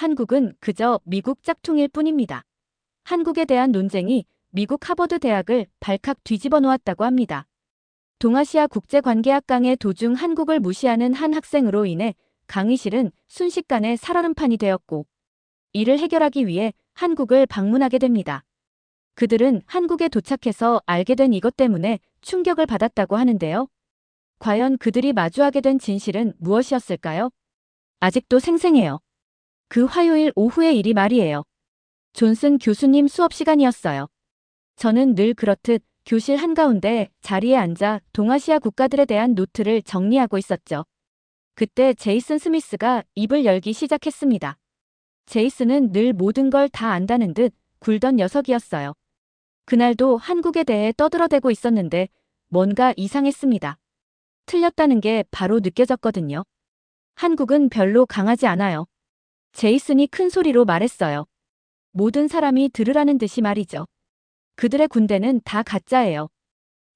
한국은 그저 미국 짝퉁일 뿐입니다. 한국에 대한 논쟁이 미국 하버드 대학을 발칵 뒤집어 놓았다고 합니다. 동아시아 국제관계학강의 도중 한국을 무시하는 한 학생으로 인해 강의실은 순식간에 살얼음판이 되었고, 이를 해결하기 위해 한국을 방문하게 됩니다. 그들은 한국에 도착해서 알게 된 이것 때문에 충격을 받았다고 하는데요. 과연 그들이 마주하게 된 진실은 무엇이었을까요? 아직도 생생해요. 그 화요일 오후의 일이 말이에요. 존슨 교수님 수업 시간이었어요. 저는 늘 그렇듯 교실 한가운데 자리에 앉아 동아시아 국가들에 대한 노트를 정리하고 있었죠. 그때 제이슨 스미스가 입을 열기 시작했습니다. 제이슨은 늘 모든 걸 다 안다는 듯 굴던 녀석이었어요. 그날도 한국에 대해 떠들어대고 있었는데 뭔가 이상했습니다. 틀렸다는 게 바로 느껴졌거든요. 한국은 별로 강하지 않아요. 제이슨이 큰 소리로 말했어요. 모든 사람이 들으라는 듯이 말이죠. 그들의 군대는 다 가짜예요.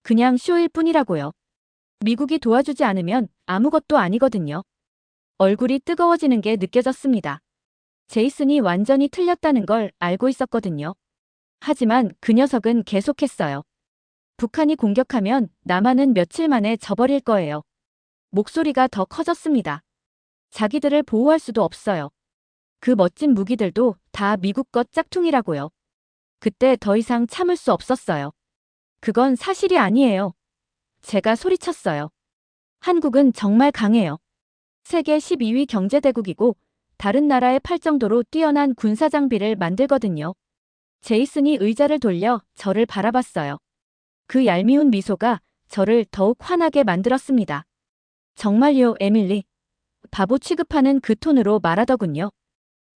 그냥 쇼일 뿐이라고요. 미국이 도와주지 않으면 아무것도 아니거든요. 얼굴이 뜨거워지는 게 느껴졌습니다. 제이슨이 완전히 틀렸다는 걸 알고 있었거든요. 하지만 그 녀석은 계속했어요. 북한이 공격하면 남한은 며칠 만에 져버릴 거예요. 목소리가 더 커졌습니다. 자기들을 보호할 수도 없어요. 그 멋진 무기들도 다 미국 것 짝퉁이라고요. 그때 더 이상 참을 수 없었어요. 그건 사실이 아니에요. 제가 소리쳤어요. 한국은 정말 강해요. 세계 12위 경제대국이고 다른 나라에 팔 정도로 뛰어난 군사장비를 만들거든요. 제이슨이 의자를 돌려 저를 바라봤어요. 그 얄미운 미소가 저를 더욱 화나게 만들었습니다. 정말요, 에밀리? 바보 취급하는 그 톤으로 말하더군요.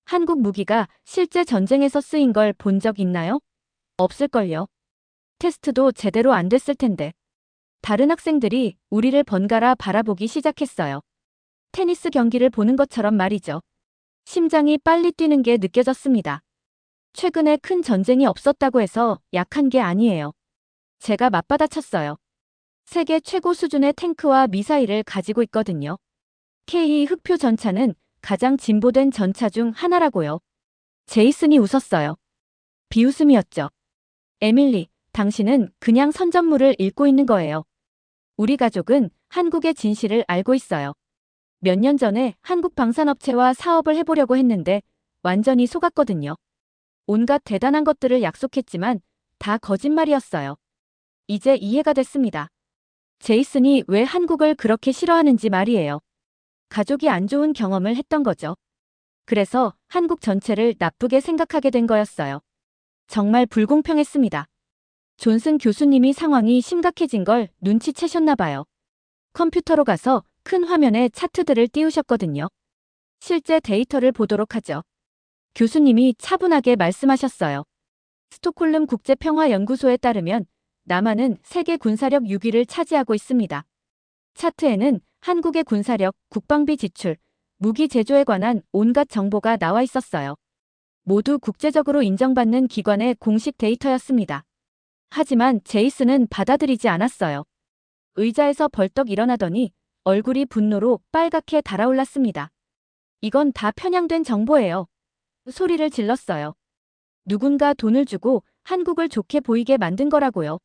한국 무기가 실제 전쟁에서 쓰인 걸 본 적 있나요? 없을걸요. 테스트도 제대로 안 됐을 텐데. 다른 학생들이 우리를 번갈아 바라보기 시작했어요. 테니스 경기를 보는 것처럼 말이죠. 심장이 빨리 뛰는 게 느껴졌습니다. 최근에 큰 전쟁이 없었다고 해서 약한 게 아니에요. 제가 맞받아쳤어요. 세계 최고 수준의 탱크와 미사일을 가지고 있거든요. K 흑표 전차는 가장 진보된 전차 중 하나라고요. 제이슨이 웃었어요. 비웃음이었죠. 에밀리, 당신은 그냥 선전물을 읽고 있는 거예요. 우리 가족은 한국의 진실을 알고 있어요. 몇 년 전에 한국 방산업체와 사업을 해보려고 했는데 완전히 속았거든요. 온갖 대단한 것들을 약속했지만 다 거짓말이었어요. 이제 이해가 됐습니다. 제이슨이 왜 한국을 그렇게 싫어하는지 말이에요. 가족이 안 좋은 경험을 했던 거죠. 그래서 한국 전체를 나쁘게 생각하게 된 거였어요. 정말 불공평했습니다. 존슨 교수님이 상황이 심각해진 걸 눈치채셨나 봐요. 컴퓨터로 가서 큰 화면에 차트들을 띄우셨거든요. 실제 데이터를 보도록 하죠. 교수님이 차분하게 말씀하셨어요. 스톡홀름 국제평화연구소에 따르면 남한은 세계 군사력 6위를 차지하고 있습니다. 차트에는 한국의 군사력, 국방비 지출, 무기 제조에 관한 온갖 정보가 나와 있었어요. 모두 국제적으로 인정받는 기관의 공식 데이터였습니다. 하지만 제이슨은 받아들이지 않았어요. 의자에서 벌떡 일어나더니 얼굴이 분노로 빨갛게 달아올랐습니다. 이건 다 편향된 정보예요. 소리를 질렀어요. 누군가 돈을 주고 한국을 좋게 보이게 만든 거라고요.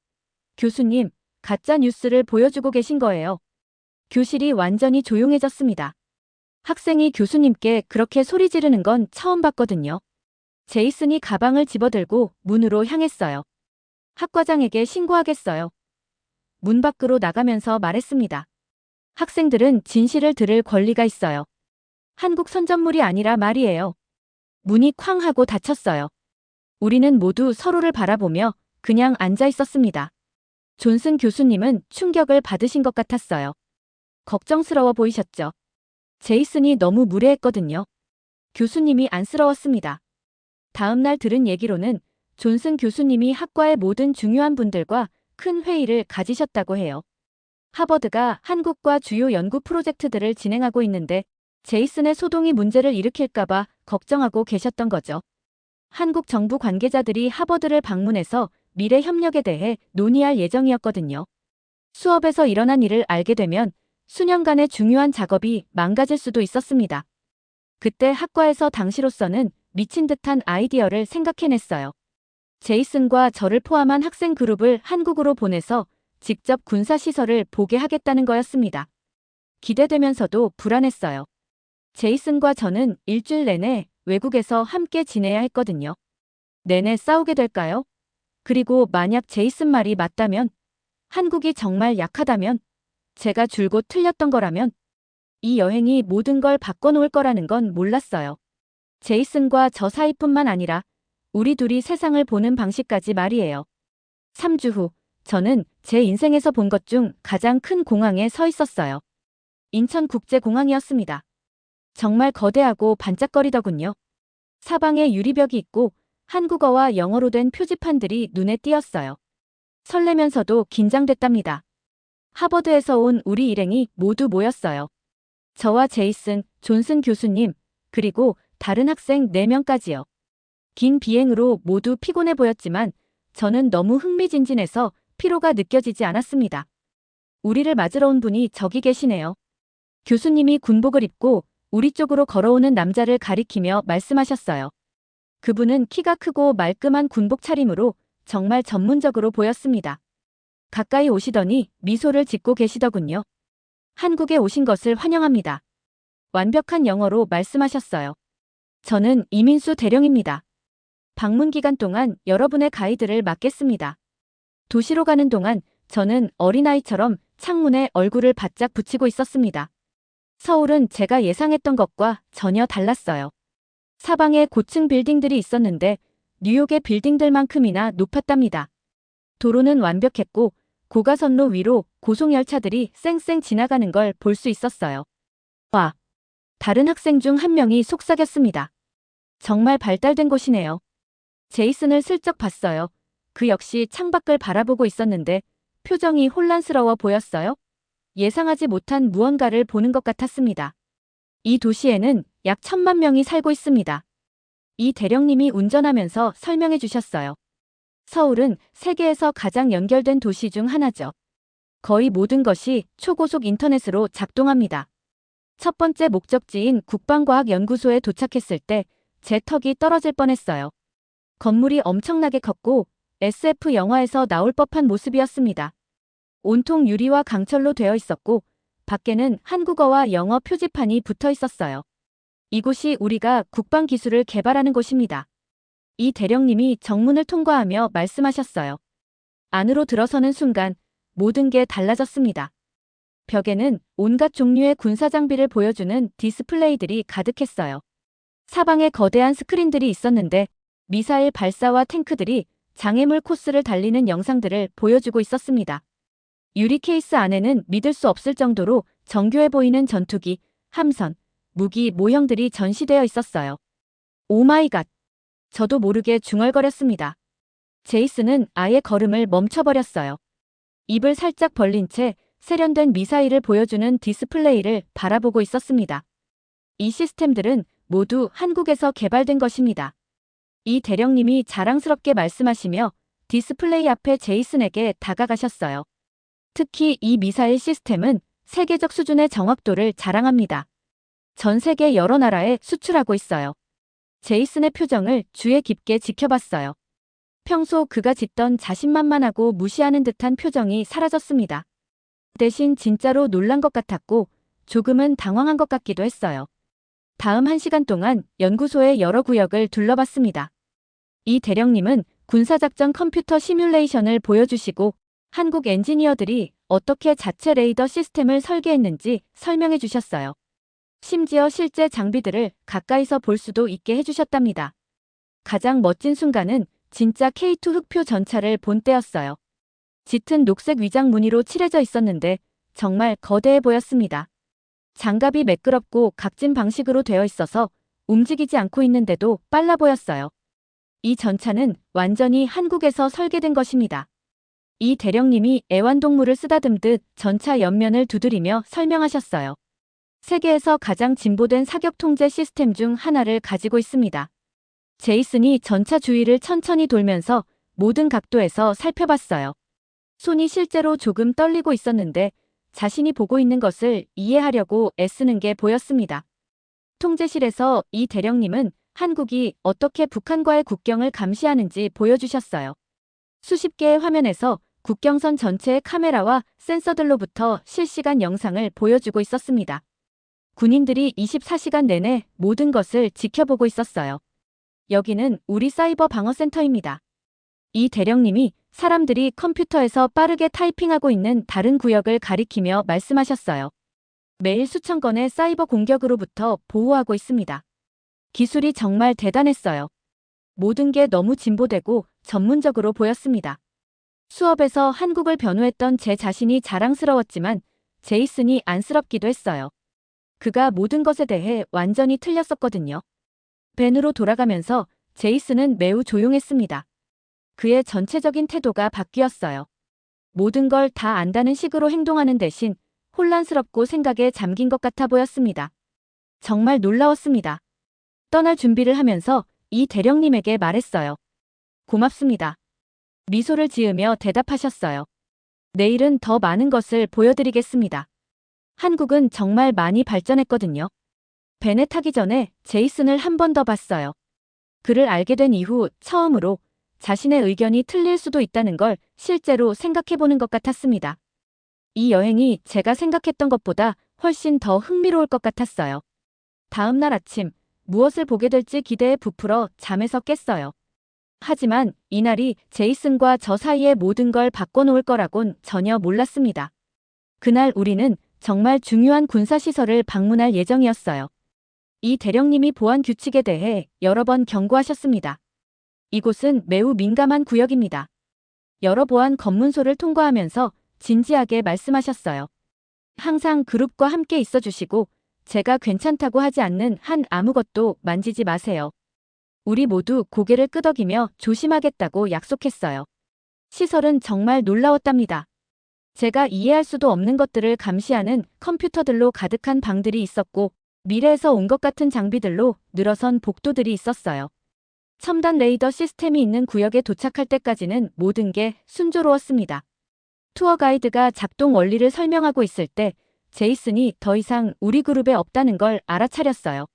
교수님, 가짜 뉴스를 보여주고 계신 거예요. 교실이 완전히 조용해졌습니다. 학생이 교수님께 그렇게 소리 지르는 건 처음 봤거든요. 제이슨이 가방을 집어들고 문으로 향했어요. 학과장에게 신고하겠어요. 문 밖으로 나가면서 말했습니다. 학생들은 진실을 들을 권리가 있어요. 한국 선전물이 아니라 말이에요. 문이 쾅 하고 닫혔어요. 우리는 모두 서로를 바라보며 그냥 앉아 있었습니다. 존슨 교수님은 충격을 받으신 것 같았어요. 걱정스러워 보이셨죠? 제이슨이 너무 무례했거든요. 교수님이 안쓰러웠습니다. 다음 날 들은 얘기로는 존슨 교수님이 학과의 모든 중요한 분들과 큰 회의를 가지셨다고 해요. 하버드가 한국과 주요 연구 프로젝트들을 진행하고 있는데 제이슨의 소동이 문제를 일으킬까봐 걱정하고 계셨던 거죠. 한국 정부 관계자들이 하버드를 방문해서 미래 협력에 대해 논의할 예정이었거든요. 수업에서 일어난 일을 알게 되면 수년간의 중요한 작업이 망가질 수도 있었습니다. 그때 학과에서 당시로서는 미친 듯한 아이디어를 생각해냈어요. 제이슨과 저를 포함한 학생 그룹을 한국으로 보내서 직접 군사시설을 보게 하겠다는 거였습니다. 기대되면서도 불안했어요. 제이슨과 저는 일주일 내내 외국에서 함께 지내야 했거든요. 내내 싸우게 될까요? 그리고 만약 제이슨 말이 맞다면, 한국이 정말 약하다면, 제가 줄곧 틀렸던 거라면, 이 여행이 모든 걸 바꿔놓을 거라는 건 몰랐어요. 제이슨과 저 사이뿐만 아니라 우리 둘이 세상을 보는 방식까지 말이에요. 3주 후, 저는 제 인생에서 본 것 중 가장 큰 공항에 서 있었어요. 인천국제공항이었습니다. 정말 거대하고 반짝거리더군요. 사방에 유리벽이 있고 한국어와 영어로 된 표지판들이 눈에 띄었어요. 설레면서도 긴장됐답니다. 하버드에서 온 우리 일행이 모두 모였어요. 저와 제이슨, 존슨 교수님, 그리고 다른 학생 4명까지요. 긴 비행으로 모두 피곤해 보였지만 저는 너무 흥미진진해서 피로가 느껴지지 않았습니다. 우리를 맞으러 온 분이 저기 계시네요. 교수님이 군복을 입고 우리 쪽으로 걸어오는 남자를 가리키며 말씀하셨어요. 그분은 키가 크고 말끔한 군복 차림으로 정말 전문적으로 보였습니다. 가까이 오시더니 미소를 짓고 계시더군요. 한국에 오신 것을 환영합니다. 완벽한 영어로 말씀하셨어요. 저는 이민수 대령입니다. 방문 기간 동안 여러분의 가이드를 맡겠습니다. 도시로 가는 동안 저는 어린아이처럼 창문에 얼굴을 바짝 붙이고 있었습니다. 서울은 제가 예상했던 것과 전혀 달랐어요. 사방에 고층 빌딩들이 있었는데 뉴욕의 빌딩들만큼이나 높았답니다. 도로는 완벽했고 고가선로 위로 고속열차들이 쌩쌩 지나가는 걸 볼 수 있었어요. 와! 다른 학생 중 한 명이 속삭였습니다. 정말 발달된 곳이네요. 제이슨을 슬쩍 봤어요. 그 역시 창밖을 바라보고 있었는데 표정이 혼란스러워 보였어요. 예상하지 못한 무언가를 보는 것 같았습니다. 이 도시에는 약 1000만 명이 살고 있습니다. 이 대령님이 운전하면서 설명해 주셨어요. 서울은 세계에서 가장 연결된 도시 중 하나죠. 거의 모든 것이 초고속 인터넷으로 작동합니다. 첫 번째 목적지인 국방과학연구소에 도착했을 때 제 턱이 떨어질 뻔했어요. 건물이 엄청나게 컸고 SF 영화에서 나올 법한 모습이었습니다. 온통 유리와 강철로 되어 있었고 밖에는 한국어와 영어 표지판이 붙어 있었어요. 이곳이 우리가 국방기술을 개발하는 곳입니다. 이 대령님이 정문을 통과하며 말씀하셨어요. 안으로 들어서는 순간 모든 게 달라졌습니다. 벽에는 온갖 종류의 군사장비를 보여주는 디스플레이들이 가득했어요. 사방에 거대한 스크린들이 있었는데 미사일 발사와 탱크들이 장애물 코스를 달리는 영상들을 보여주고 있었습니다. 유리 케이스 안에는 믿을 수 없을 정도로 정교해 보이는 전투기, 함선, 무기 모형들이 전시되어 있었어요. 오 마이 갓! 저도 모르게 중얼거렸습니다. 제이슨은 아예 걸음을 멈춰버렸어요. 입을 살짝 벌린 채 세련된 미사일을 보여주는 디스플레이를 바라보고 있었습니다. 이 시스템들은 모두 한국에서 개발된 것입니다. 이 대령님이 자랑스럽게 말씀하시며 디스플레이 앞에 제이슨에게 다가가셨어요. 특히 이 미사일 시스템은 세계적 수준의 정확도를 자랑합니다. 전 세계 여러 나라에 수출하고 있어요. 제이슨의 표정을 주의 깊게 지켜봤어요. 평소 그가 짓던 자신만만하고 무시하는 듯한 표정이 사라졌습니다. 대신 진짜로 놀란 것 같았고 조금은 당황한 것 같기도 했어요. 다음 1시간 동안 연구소의 여러 구역을 둘러봤습니다. 이 대령님은 군사작전 컴퓨터 시뮬레이션을 보여주시고 한국 엔지니어들이 어떻게 자체 레이더 시스템을 설계했는지 설명해 주셨어요. 심지어 실제 장비들을 가까이서 볼 수도 있게 해주셨답니다. 가장 멋진 순간은 진짜 K2 흑표 전차를 본 때였어요. 짙은 녹색 위장 무늬로 칠해져 있었는데 정말 거대해 보였습니다. 장갑이 매끄럽고 각진 방식으로 되어 있어서 움직이지 않고 있는데도 빨라 보였어요. 이 전차는 완전히 한국에서 설계된 것입니다. 이 대령님이 애완동물을 쓰다듬듯 전차 옆면을 두드리며 설명하셨어요. 세계에서 가장 진보된 사격 통제 시스템 중 하나를 가지고 있습니다. 제이슨이 전차 주위를 천천히 돌면서 모든 각도에서 살펴봤어요. 손이 실제로 조금 떨리고 있었는데 자신이 보고 있는 것을 이해하려고 애쓰는 게 보였습니다. 통제실에서 이 대령님은 한국이 어떻게 북한과의 국경을 감시하는지 보여주셨어요. 수십 개의 화면에서 국경선 전체의 카메라와 센서들로부터 실시간 영상을 보여주고 있었습니다. 군인들이 24시간 내내 모든 것을 지켜보고 있었어요. 여기는 우리 사이버 방어센터입니다. 이 대령님이 사람들이 컴퓨터에서 빠르게 타이핑하고 있는 다른 구역을 가리키며 말씀하셨어요. 매일 수천 건의 사이버 공격으로부터 보호하고 있습니다. 기술이 정말 대단했어요. 모든 게 너무 진보되고 전문적으로 보였습니다. 수업에서 한국을 변호했던 제 자신이 자랑스러웠지만 제이슨이 안쓰럽기도 했어요. 그가 모든 것에 대해 완전히 틀렸었거든요. 벤으로 돌아가면서 제이슨은 매우 조용했습니다. 그의 전체적인 태도가 바뀌었어요. 모든 걸 다 안다는 식으로 행동하는 대신 혼란스럽고 생각에 잠긴 것 같아 보였습니다. 정말 놀라웠습니다. 떠날 준비를 하면서 이 대령님에게 말했어요. 고맙습니다. 미소를 지으며 대답하셨어요. 내일은 더 많은 것을 보여드리겠습니다. 한국은 정말 많이 발전했거든요. 벤에 타기 전에 제이슨을 한 번 더 봤어요. 그를 알게 된 이후 처음으로 자신의 의견이 틀릴 수도 있다는 걸 실제로 생각해보는 것 같았습니다. 이 여행이 제가 생각했던 것보다 훨씬 더 흥미로울 것 같았어요. 다음 날 아침 무엇을 보게 될지 기대에 부풀어 잠에서 깼어요. 하지만 이날이 제이슨과 저 사이의 모든 걸 바꿔놓을 거라곤 전혀 몰랐습니다. 그날 우리는 정말 중요한 군사시설을 방문할 예정이었어요. 이 대령님이 보안 규칙에 대해 여러 번 경고하셨습니다. 이곳은 매우 민감한 구역입니다. 여러 보안 검문소를 통과하면서 진지하게 말씀하셨어요. 항상 그룹과 함께 있어 주시고 제가 괜찮다고 하지 않는 한 아무것도 만지지 마세요. 우리 모두 고개를 끄덕이며 조심하겠다고 약속했어요. 시설은 정말 놀라웠답니다. 제가 이해할 수도 없는 것들을 감시하는 컴퓨터들로 가득한 방들이 있었고 미래에서 온 것 같은 장비들로 늘어선 복도들이 있었어요. 첨단 레이더 시스템이 있는 구역에 도착할 때까지는 모든 게 순조로웠습니다. 투어 가이드가 작동 원리를 설명하고 있을 때 제이슨이 더 이상 우리 그룹에 없다는 걸 알아차렸어요.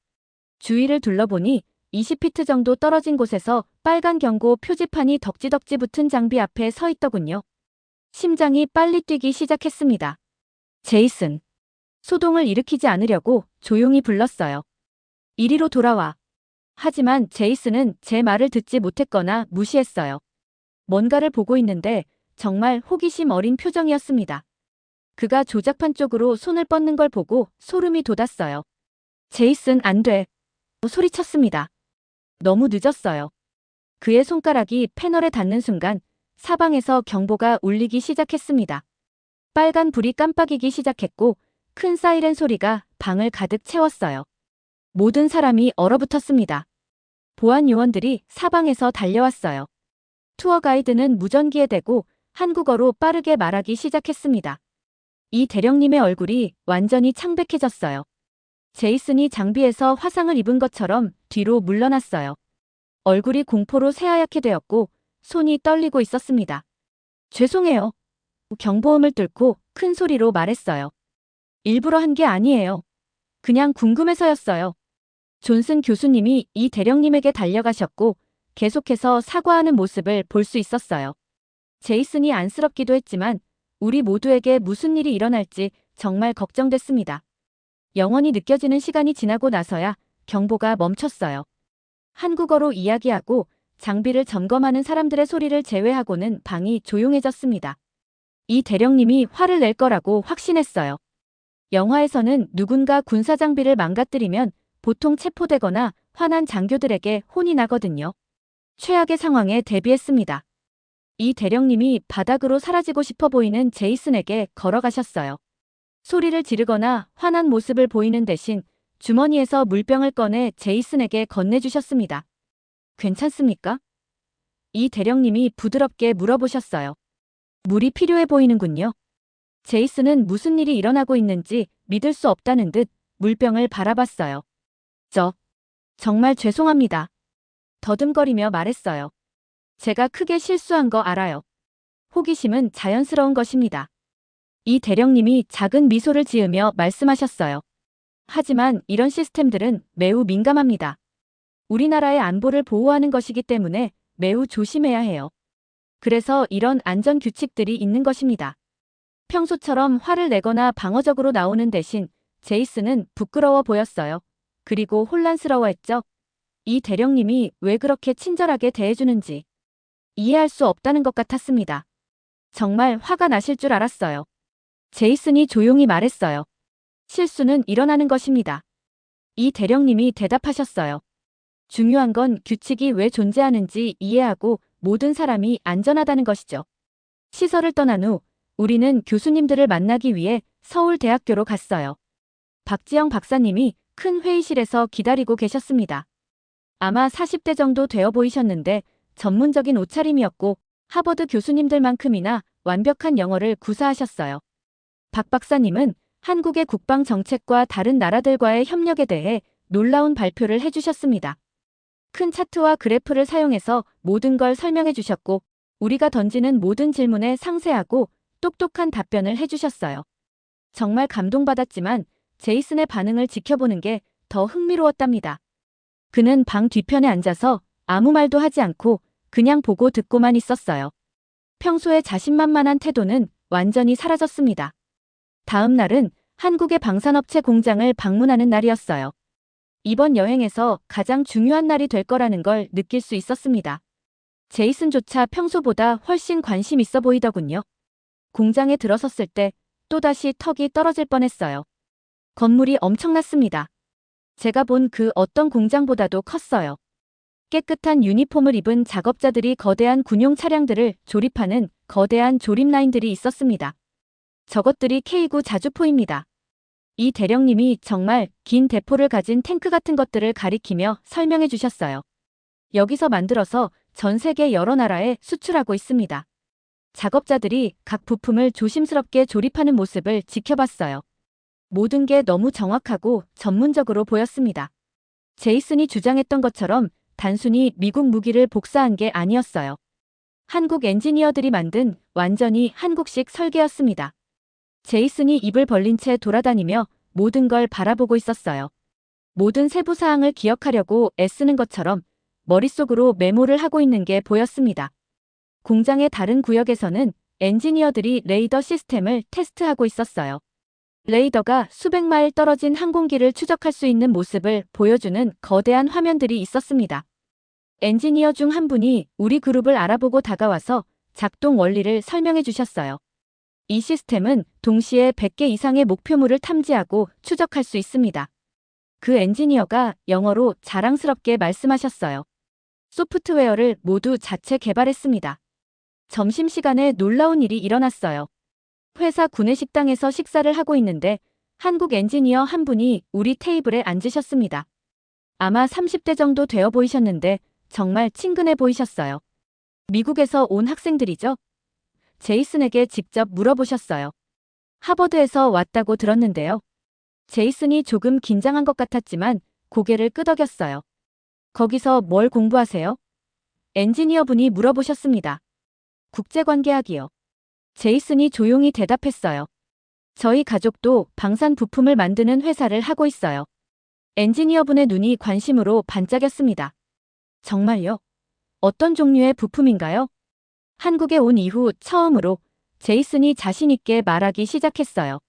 주위를 둘러보니 20피트 정도 떨어진 곳에서 빨간 경고 표지판이 덕지덕지 붙은 장비 앞에 서 있더군요. 심장이 빨리 뛰기 시작했습니다. 제이슨. 소동을 일으키지 않으려고 조용히 불렀어요. 이리로 돌아와. 하지만 제이슨은 제 말을 듣지 못했거나 무시했어요. 뭔가를 보고 있는데 정말 호기심 어린 표정이었습니다. 그가 조작판 쪽으로 손을 뻗는 걸 보고 소름이 돋았어요. 제이슨 안 돼. 소리쳤습니다. 너무 늦었어요. 그의 손가락이 패널에 닿는 순간 사방에서 경보가 울리기 시작했습니다. 빨간 불이 깜빡이기 시작했고 큰 사이렌 소리가 방을 가득 채웠어요. 모든 사람이 얼어붙었습니다. 보안 요원들이 사방에서 달려왔어요. 투어 가이드는 무전기에 대고 한국어로 빠르게 말하기 시작했습니다. 이 대령님의 얼굴이 완전히 창백해졌어요. 제이슨이 장비에서 화상을 입은 것처럼 뒤로 물러났어요. 얼굴이 공포로 새하얗게 되었고 손이 떨리고 있었습니다. 죄송해요. 경보음을 뚫고 큰 소리로 말했어요. 일부러 한 게 아니에요. 그냥 궁금해서였어요. 존슨 교수님이 이 대령님에게 달려가셨고 계속해서 사과하는 모습을 볼 수 있었어요. 제이슨이 안쓰럽기도 했지만 우리 모두에게 무슨 일이 일어날지 정말 걱정됐습니다. 영원히 느껴지는 시간이 지나고 나서야 경보가 멈췄어요. 한국어로 이야기하고 장비를 점검하는 사람들의 소리를 제외하고는 방이 조용해졌습니다. 이 대령님이 화를 낼 거라고 확신했어요. 영화에서는 누군가 군사 장비를 망가뜨리면 보통 체포되거나 화난 장교들에게 혼이 나거든요. 최악의 상황에 대비했습니다. 이 대령님이 바닥으로 사라지고 싶어 보이는 제이슨에게 걸어가셨어요. 소리를 지르거나 화난 모습을 보이는 대신 주머니에서 물병을 꺼내 제이슨에게 건네주셨습니다. 괜찮습니까? 이 대령님이 부드럽게 물어보셨어요. 물이 필요해 보이는군요. 제이슨은 무슨 일이 일어나고 있는지 믿을 수 없다는 듯 물병을 바라봤어요. 정말 죄송합니다. 더듬거리며 말했어요. 제가 크게 실수한 거 알아요. 호기심은 자연스러운 것입니다. 이 대령님이 작은 미소를 지으며 말씀하셨어요. 하지만 이런 시스템들은 매우 민감합니다. 우리나라의 안보를 보호하는 것이기 때문에 매우 조심해야 해요. 그래서 이런 안전 규칙들이 있는 것입니다. 평소처럼 화를 내거나 방어적으로 나오는 대신 제이슨은 부끄러워 보였어요. 그리고 혼란스러워했죠. 이 대령님이 왜 그렇게 친절하게 대해주는지 이해할 수 없다는 것 같았습니다. 정말 화가 나실 줄 알았어요. 제이슨이 조용히 말했어요. 실수는 일어나는 것입니다. 이 대령님이 대답하셨어요. 중요한 건 규칙이 왜 존재하는지 이해하고 모든 사람이 안전하다는 것이죠. 시설을 떠난 후 우리는 교수님들을 만나기 위해 서울대학교로 갔어요. 박지영 박사님이 큰 회의실에서 기다리고 계셨습니다. 아마 40대 정도 되어 보이셨는데 전문적인 옷차림이었고 하버드 교수님들만큼이나 완벽한 영어를 구사하셨어요. 박 박사님은 한국의 국방 정책과 다른 나라들과의 협력에 대해 놀라운 발표를 해주셨습니다. 큰 차트와 그래프를 사용해서 모든 걸 설명해 주셨고 우리가 던지는 모든 질문에 상세하고 똑똑한 답변을 해주셨어요. 정말 감동받았지만 제이슨의 반응을 지켜보는 게 더 흥미로웠답니다. 그는 방 뒤편에 앉아서 아무 말도 하지 않고 그냥 보고 듣고만 있었어요. 평소에 자신만만한 태도는 완전히 사라졌습니다. 다음 날은 한국의 방산업체 공장을 방문하는 날이었어요. 이번 여행에서 가장 중요한 날이 될 거라는 걸 느낄 수 있었습니다. 제이슨조차 평소보다 훨씬 관심 있어 보이더군요. 공장에 들어섰을 때 또다시 턱이 떨어질 뻔했어요. 건물이 엄청났습니다. 제가 본 그 어떤 공장보다도 컸어요. 깨끗한 유니폼을 입은 작업자들이 거대한 군용 차량들을 조립하는 거대한 조립 라인들이 있었습니다. 저것들이 K9 자주포입니다. 이 대령님이 정말 긴 대포를 가진 탱크 같은 것들을 가리키며 설명해 주셨어요. 여기서 만들어서 전 세계 여러 나라에 수출하고 있습니다. 작업자들이 각 부품을 조심스럽게 조립하는 모습을 지켜봤어요. 모든 게 너무 정확하고 전문적으로 보였습니다. 제이슨이 주장했던 것처럼 단순히 미국 무기를 복사한 게 아니었어요. 한국 엔지니어들이 만든 완전히 한국식 설계였습니다. 제이슨이 입을 벌린 채 돌아다니며 모든 걸 바라보고 있었어요. 모든 세부 사항을 기억하려고 애쓰는 것처럼 머릿속으로 메모를 하고 있는 게 보였습니다. 공장의 다른 구역에서는 엔지니어들이 레이더 시스템을 테스트하고 있었어요. 레이더가 수백 마일 떨어진 항공기를 추적할 수 있는 모습을 보여주는 거대한 화면들이 있었습니다. 엔지니어 중 한 분이 우리 그룹을 알아보고 다가와서 작동 원리를 설명해 주셨어요. 이 시스템은 동시에 100개 이상의 목표물을 탐지하고 추적할 수 있습니다. 그 엔지니어가 영어로 자랑스럽게 말씀하셨어요. 소프트웨어를 모두 자체 개발했습니다. 점심시간에 놀라운 일이 일어났어요. 회사 구내식당에서 식사를 하고 있는데 한국 엔지니어 한 분이 우리 테이블에 앉으셨습니다. 아마 30대 정도 되어 보이셨는데 정말 친근해 보이셨어요. 미국에서 온 학생들이죠? 제이슨에게 직접 물어보셨어요. 하버드에서 왔다고 들었는데요. 제이슨이 조금 긴장한 것 같았지만 고개를 끄덕였어요. 거기서 뭘 공부하세요? 엔지니어분이 물어보셨습니다. 국제관계학이요. 제이슨이 조용히 대답했어요. 저희 가족도 방산 부품을 만드는 회사를 하고 있어요. 엔지니어분의 눈이 관심으로 반짝였습니다. 정말요? 어떤 종류의 부품인가요? 한국에 온 이후 처음으로 제이슨이 자신 있게 말하기 시작했어요.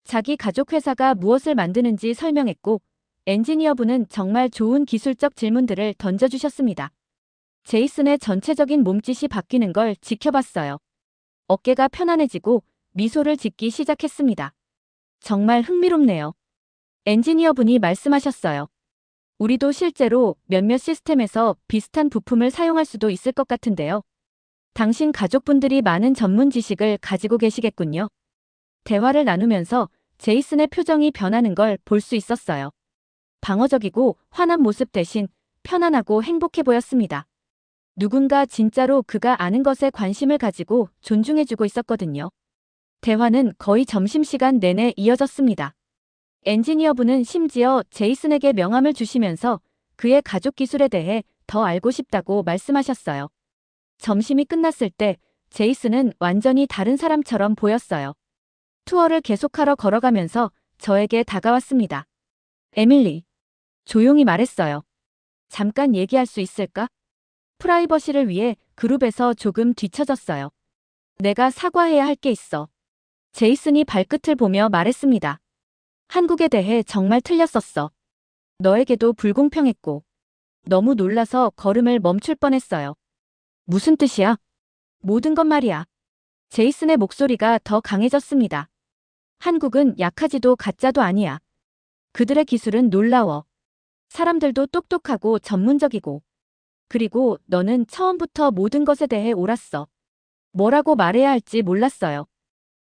자기 가족 회사가 무엇을 만드는지 설명했고 엔지니어분은 정말 좋은 기술적 질문들을 던져주셨습니다. 제이슨의 전체적인 몸짓이 바뀌는 걸 지켜봤어요. 어깨가 편안해지고 미소를 짓기 시작했습니다. 정말 흥미롭네요. 엔지니어분이 말씀하셨어요. 우리도 실제로 몇몇 시스템에서 비슷한 부품을 사용할 수도 있을 것 같은데요. 당신 가족분들이 많은 전문 지식을 가지고 계시겠군요. 대화를 나누면서 제이슨의 표정이 변하는 걸 볼 수 있었어요. 방어적이고 화난 모습 대신 편안하고 행복해 보였습니다. 누군가 진짜로 그가 아는 것에 관심을 가지고 존중해주고 있었거든요. 대화는 거의 점심시간 내내 이어졌습니다. 엔지니어분은 심지어 제이슨에게 명함을 주시면서 그의 가족 기술에 대해 더 알고 싶다고 말씀하셨어요. 점심이 끝났을 때 제이슨은 완전히 다른 사람처럼 보였어요. 투어를 계속하러 걸어가면서 저에게 다가왔습니다. 에밀리. 조용히 말했어요. 잠깐 얘기할 수 있을까? 프라이버시를 위해 그룹에서 조금 뒤처졌어요. 내가 사과해야 할 게 있어. 제이슨이 발끝을 보며 말했습니다. 한국에 대해 정말 틀렸었어. 너에게도 불공평했고. 너무 놀라서 걸음을 멈출 뻔했어요. 무슨 뜻이야? 모든 것 말이야. 제이슨의 목소리가 더 강해졌습니다. 한국은 약하지도 가짜도 아니야. 그들의 기술은 놀라워. 사람들도 똑똑하고 전문적이고. 그리고 너는 처음부터 모든 것에 대해 옳았어. 뭐라고 말해야 할지 몰랐어요.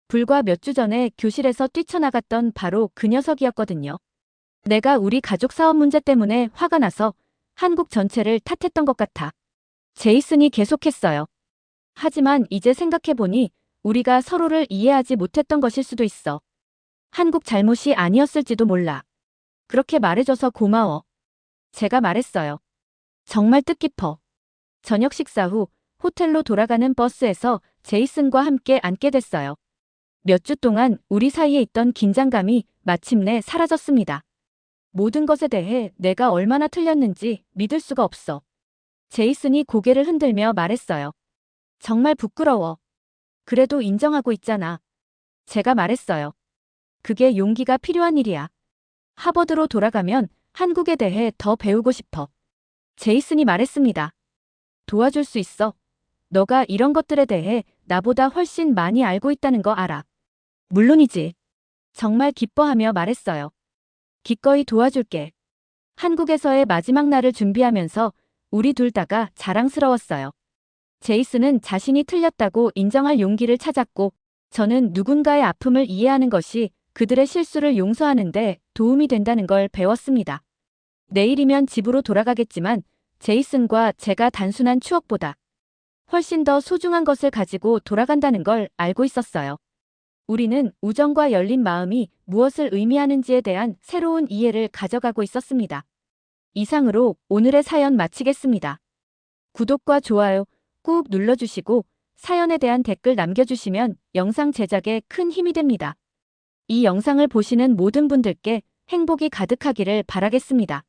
불과 몇 주 전에 교실에서 뛰쳐나갔던 바로 그 녀석이었거든요. 내가 우리 가족 사업 문제 때문에 화가 나서 한국 전체를 탓했던 것 같아. 제이슨이 계속했어요. 하지만 이제 생각해보니 우리가 서로를 이해하지 못했던 것일 수도 있어. 한국 잘못이 아니었을지도 몰라. 그렇게 말해줘서 고마워. 제가 말했어요. 정말 뜻깊어. 저녁 식사 후 호텔로 돌아가는 버스에서 제이슨과 함께 앉게 됐어요. 몇 주 동안 우리 사이에 있던 긴장감이 마침내 사라졌습니다. 모든 것에 대해 내가 얼마나 틀렸는지 믿을 수가 없어. 제이슨이 고개를 흔들며 말했어요. 정말 부끄러워. 그래도 인정하고 있잖아. 제가 말했어요. 그게 용기가 필요한 일이야. 하버드로 돌아가면 한국에 대해 더 배우고 싶어. 제이슨이 말했습니다. 도와줄 수 있어. 너가 이런 것들에 대해 나보다 훨씬 많이 알고 있다는 거 알아. 물론이지. 정말 기뻐하며 말했어요. 기꺼이 도와줄게. 한국에서의 마지막 날을 준비하면서 우리 둘 다가 자랑스러웠어요. 제이슨은 자신이 틀렸다고 인정할 용기를 찾았고, 저는 누군가의 아픔을 이해하는 것이 그들의 실수를 용서하는데 도움이 된다는 걸 배웠습니다. 내일이면 집으로 돌아가겠지만 제이슨과 제가 단순한 추억보다 훨씬 더 소중한 것을 가지고 돌아간다는 걸 알고 있었어요. 우리는 우정과 열린 마음이 무엇을 의미하는지에 대한 새로운 이해를 가져가고 있었습니다. 이상으로 오늘의 사연 마치겠습니다. 구독과 좋아요 꾹 눌러주시고 사연에 대한 댓글 남겨주시면 영상 제작에 큰 힘이 됩니다. 이 영상을 보시는 모든 분들께 행복이 가득하기를 바라겠습니다.